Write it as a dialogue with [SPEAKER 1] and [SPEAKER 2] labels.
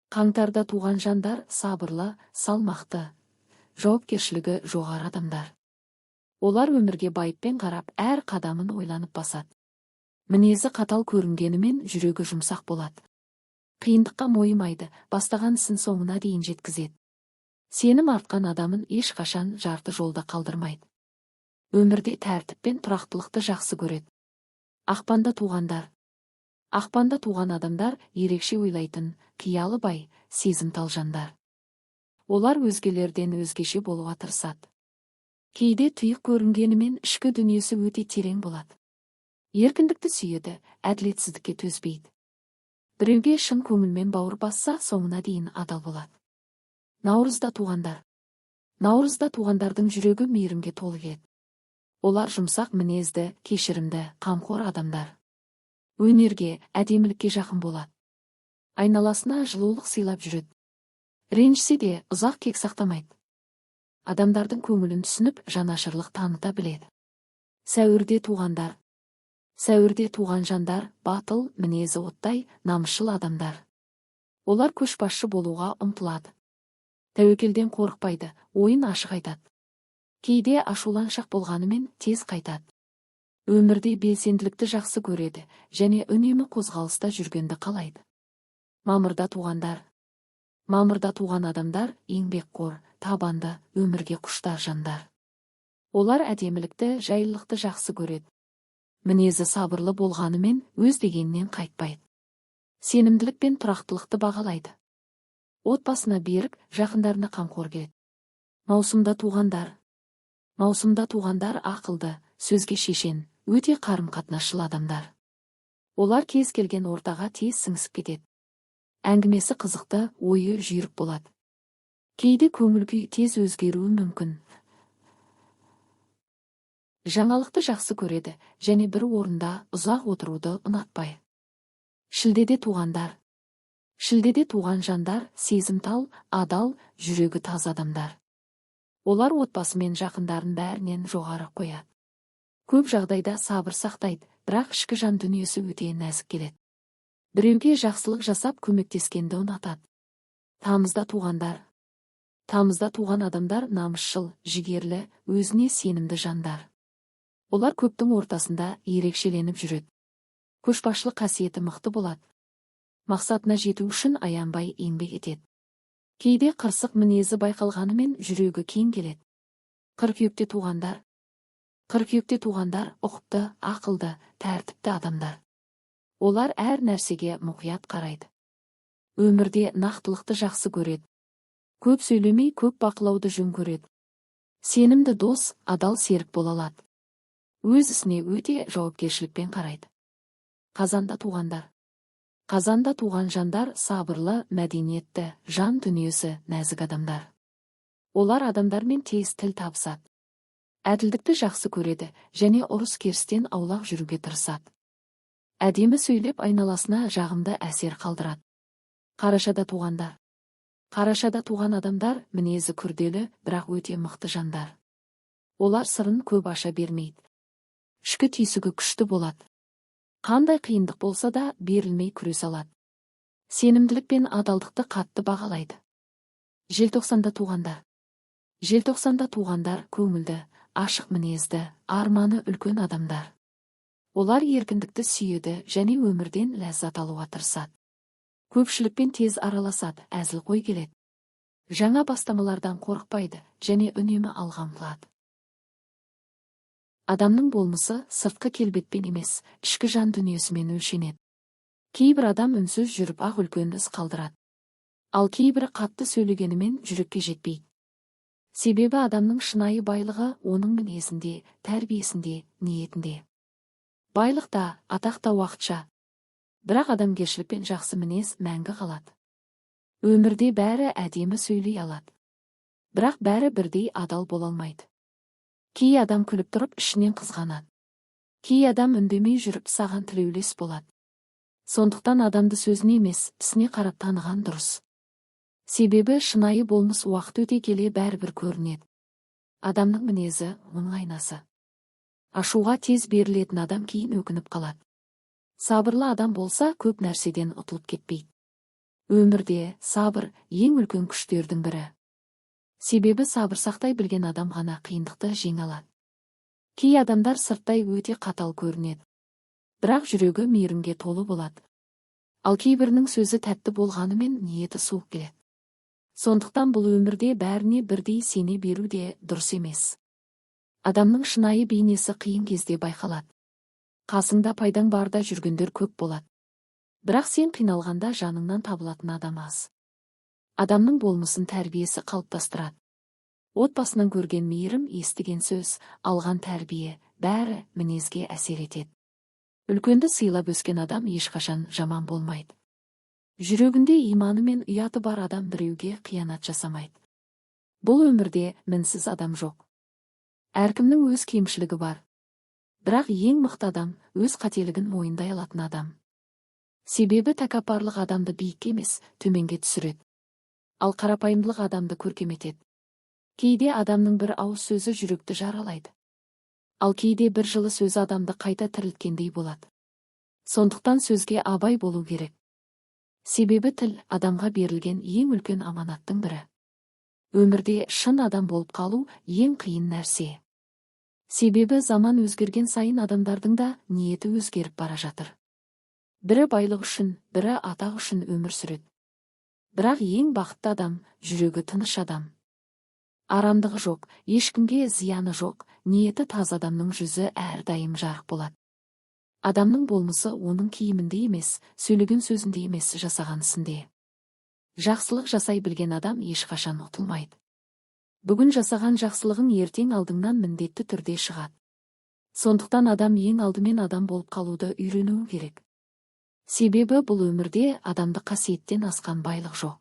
[SPEAKER 1] Қаңтарда туған жандар сабырлы, салмақты, жауапкершілігі жоғары адамдар. Олар өмірге байыппен қарап, әр қадамын ойланып басады. Мінезі қатал көрінгенімен жүрегі жұмсақ болады. Қиындыққа мойымайды, бастаған ісін соңына дейін жеткізеді. Сенім артқан адамын ешқашан жарты жолда қалдырмайды. Өмірде тәртіп пен тұрақтылықты жақсы көреді. Ақпанда туғандар. Ақпанда туған адамдар ерекше ойлайтын, қиялы бай, сезімтал жандар. Олар өзгелерден өзгеше болуға тырысады. Кейде тұйық көрінгенімен ішкі дүниесі өте терең болады. Еркіндікті сүйеді, әділетсіздікке төзбейді. Біреуге шын көңілмен бауыр басса, соңына дейін адал болады. Наурызда туғандар. Наурызда туғандардың жүрегі мейірімге толы келеді. Олар жұмсақ мінезді, кешірімді, қамқор адамдар. Өнерге, әдемілікке жақын болады. Айналасына жылулық сыйлап жүреді. Ренжісе де ұзақ кек сақтамайды. Адамдардың көңілін түсініп, жанашырлық таныта біледі. Сәуірде туғандар. Сәуірде туған жандар батыл, мінезі оттай, намысшыл адамдар. Олар көшбасшы болуға ұмтылады. Тәуекелден қорықпайды, ойын ашық айтады. Кейде ашуланшақ болғанымен тез қайтады. Өмірде белсенділікті жақсы көреді және үнемі қозғалыста жүргенді қалайды. Мамырда туғандар. Мамырда туған адамдар еңбекқор, табанды, өмірге құштар жандар. Олар әдемілікті, жайлылықты жақсы көреді. Мінезі сабырлы болғанымен өз дегеннен қайтпайды. Сенімділік пен тұрақтылықты бағалайды. Отбасына берік, жақындарына қамқор келеді. Маусымда туғандар. Маусымда туғандар ақылды, сөзге шешен, өте қарым-қатынасшыл адамдар. Олар кез келген ортаға тез сіңісіп кетеді. Әңгімесі қызықты, ойы жүйрік болады. Кейде көңіл-күй тез өзгеруі мүмкін. Жаңалықты жақсы көреді және бір орында ұзақ отыруды ұнатпайды. Шілдеде туғандар. Шілдеде туған жандар сезімтал, адал, жүрегі таза адамдар. Олар отбасы мен жақындарын бәрінен жоғары қояды. Көп жағдайда сабыр сақтайды, бірақ ішкі жан дүниесі өте нәзік келеді. Біреуге жақсылық жасап көмектескенді ұнатады. Тамызда туғандар. Тамызда туған адамдар намысшыл, жігерлі, өзіне сенімді жандар. Олар көптің ортасында ерекшеленіп жүреді. Көшбасшылық қасиеті мықты болады. Мақсатына жету үшін аянбай еңбек етеді. Кейде қырсық мінезі байқалғанымен жүрегі кең келеді. Қыркүйекте туғандар. Қыркүйекте туғандар ұқыпты, ақылды, тәртіпті адамдар. Олар әр нәрсеге мұқият қарайды. Өмірде нақтылықты жақсы көреді. Көп сөйлемей, көп бақылауды жөн көреді. Сенімді дос, адал серік бола алады. Өз ісіне өте жауапкершілікпен қарайды. Қазанда туғандар. Қазанда туған жандар сабырлы, мәдениетті, жан дүниесі нәзік адамдар. Олар адамдармен тез тіл табысады. Әділдікті жақсы көреді және ұрыс-керістен аулақ жүруге тырысады. Әдемі сөйлеп айналасына жағымды әсер қалдырады. Қарашада туғандар. Қарашада туған адамдар мінезі күрделі, бірақ өте мықты жандар. Олар сырын көп аша бермейді. Ішкі түйсігі күшті болады. Қандай қиындық болса да берілмей күрес алады. Сенімділік пен адалдықты қатты бағалайды. Желтоқсанда туғандар. Желтоқсанда туғандар көңілді, ашық мінезді, арманы үлкен адамдар. Олар еркіндікті сүйеді және өмірден ләззат алуға тырысады. Көпшілікпен тез араласады, әзілқой келеді. Жаңа бастамалардан қорықпайды және үнемі алға ұмтылады. Адамның болмысы сыртқы келбетпен емес, ішкі жан дүниесімен өлшенеді. Кейбір адам үнсіз жүріп ақ үлкен із қалдырады. Ал кейбірі қатты сөйлегенімен жүрекке жетпейді. Себебі адамның шынайы байлығы оның мінезінде, тәрбиесінде, ниетінде. Байлықта, атақта уақытша. Бірақ адамгершілік пен жақсы мінез мәңгі қалады. Өмірде бәрі әдемі сөйлей алады. Бірақ бәрі бірдей адал бола алмайды. Кей адам күліп тұрып ішінен қызғанады. Кей адам үндемей жүріп саған тілеулес болады. Сондықтан адамды сөзіне емес, ісіне қарап таныған дұрыс. Себебі шынайы болмыс уақыт өте келе бәрібір көрінеді. Адамның мінезі оның айнасы. Ашуға тез берілетін адам кейін өкініп қалады. Сабырлы адам болса көп нәрседен ұтылып кетпейді. Өмірде сабыр ең үлкен күштердің бірі. Себебі сабыр сақтай білген адам ғана қиындықты жеңе алады. Кей адамдар сырттай өте қатал көрінеді, бірақ жүрегі мейірімге толы болады. Ал кейбірінің сөзі тәтті болғанымен ниеті суық келеді. Сондықтан бұл өмірде бәріне бірдей сене беру де дұрыс емес. Адамның шынайы бейнесі қиын кезде байқалады. Қасыңда пайдаң барда жүргендер көп болады. Бірақ сен қиналғанда жаныңнан табылатын адам аз. Адамның болмысын тәрбиесі қалыптастырады. Отбасынан көрген мейірім, естіген сөз, алған тәрбие, бәрі мінезге әсер етеді. Үлкенді сыйлап өскен адам ешқашан жаман болмайды. Жүрегінде иманы мен ұяты бар адам біреуге қиянат жасамайды. Бұл өмірде мінсіз адам жоқ. Әркімнің өз кемшілігі бар. Бірақ ең мықты адам өз қателігін мойындай алатын адам. Себебі тәкаппарлық адамды биікке емес, төменге түсіреді. Ал қарапайымдылық адамды көркеметеді. Кейде адамның бір ауыз сөзі жүректі жаралайды. Ал кейде бір жылы сөзі адамды қайта тірілткендей болады. Сондықтан сөзге абай болу керек. Себебі тіл адамға берілген ең үлкен аманаттың бірі. Өмірде шын адам болып қалу ең қиын нәрсе. Себебі заман өзгерген сайын адамдардың да ниеті өзгеріп бара жатыр. Бірі байлық үшін, бірі атақ үшін өмір сүреді. Бірақ ең бақытты адам жүрегі тыныш адам. Арамдығы жоқ, ешкімге зияны жоқ, ниеті таза адамның жүзі әрдайым жарық болады. Адамның болмысы оның киімінде емес, сөйлеген сөзінде емес, жасаған ісінде. Жақсылық жасай білген адам ешқашан ұтылмайды. Бүгін жасаған жақсылығың ертең алдыңнан міндетті түрде шығады. Сондықтан адам ең алдымен адам болып қалуды үйренуі керек. Себебі бұл өмірде адамды қасиеттен асқан байлық жоқ.